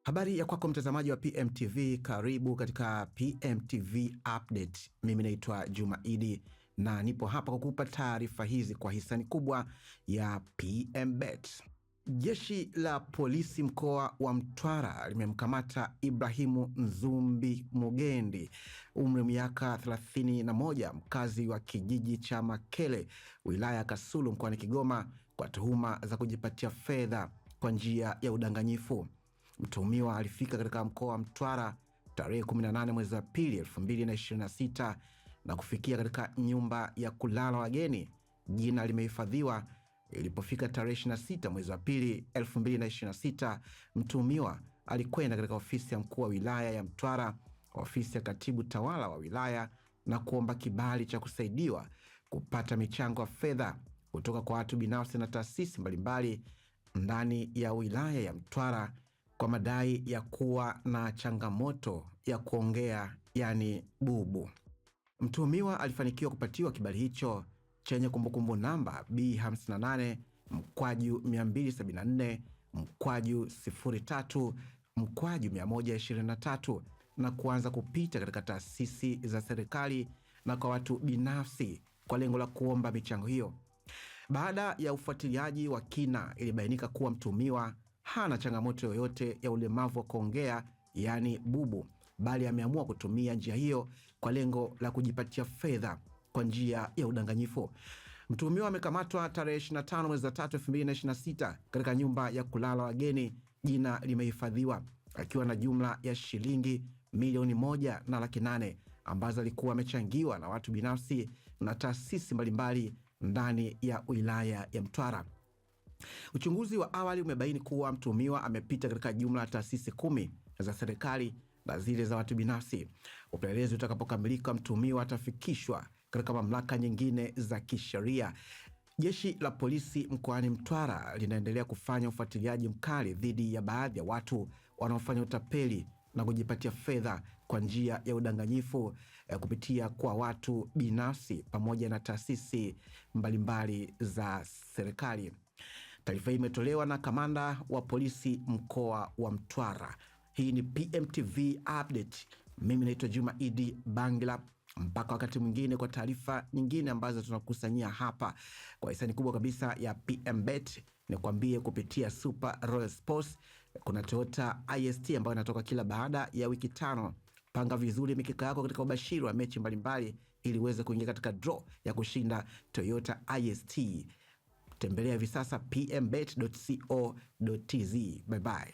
Habari ya kwako mtazamaji wa PMTV, karibu katika PMTV Update. Mimi naitwa Juma Idi na nipo hapa kukupa taarifa hizi kwa hisani kubwa ya PMBet. Jeshi la polisi mkoa wa Mtwara limemkamata Ibrahimu Nzumbi Mugendi, umri miaka 31, mkazi wa kijiji cha Makele, wilaya ya Kasulu mkoani Kigoma, kwa tuhuma za kujipatia fedha kwa njia ya udanganyifu. Mtuhumiwa alifika katika mkoa wa Mtwara tarehe 18 mwezi wa pili 2026 na kufikia katika nyumba ya kulala wageni. Jina limehifadhiwa. Ilipofika tarehe 26 mwezi wa pili 2026, mtuhumiwa alikwenda katika ofisi ya mkuu wa wilaya ya Mtwara, ofisi ya katibu tawala wa wilaya, na kuomba kibali cha kusaidiwa kupata michango ya fedha kutoka kwa watu binafsi na taasisi mbalimbali ndani ya wilaya ya Mtwara kwa madai ya kuwa na changamoto ya kuongea, yani bubu. Mtuhumiwa alifanikiwa kupatiwa kibali hicho chenye kumbukumbu namba B58-274-03-123 na kuanza kupita katika taasisi za serikali na kwa watu binafsi kwa lengo la kuomba michango hiyo. Baada ya ufuatiliaji wa kina, ilibainika kuwa mtuhumiwa hana changamoto yoyote ya ulemavu wa kuongea, yani bubu, bali ameamua kutumia njia hiyo kwa lengo la kujipatia fedha kwa njia ya udanganyifu. Mtuhumiwa amekamatwa tarehe 25 mwezi wa 3 2026 katika nyumba ya kulala wageni. Jina limehifadhiwa, akiwa na jumla ya shilingi milioni 1.8 ambazo alikuwa amechangiwa na watu binafsi na taasisi mbalimbali ndani ya wilaya ya Mtwara. Uchunguzi wa awali umebaini kuwa mtuhumiwa amepita katika jumla ya taasisi 10 za serikali na zile za watu binafsi. Upelelezi utakapokamilika, mtuhumiwa atafikishwa katika mamlaka nyingine za kisheria. Jeshi la polisi mkoani Mtwara linaendelea kufanya ufuatiliaji mkali dhidi ya baadhi ya watu wanaofanya utapeli na kujipatia fedha kwa njia ya udanganyifu kupitia kwa watu binafsi pamoja na taasisi mbalimbali za serikali. Taarifa hii imetolewa na kamanda wa polisi mkoa wa Mtwara. Hii ni PMTV Update. Mimi naitwa Juma Idi Bangila. Mpaka wakati mwingine kwa taarifa nyingine ambazo tunakusanyia hapa kwa hisani kubwa kabisa ya PMBet. Nikwambie kupitia Super Royal Sports kuna Toyota IST ambayo inatoka kila baada ya wiki 5. Panga vizuri mikeka yako katika ubashiri wa mechi mbalimbali ili uweze kuingia katika draw ya kushinda Toyota IST. Tembelea hivi sasa pmbet.co.tz. Bye bye.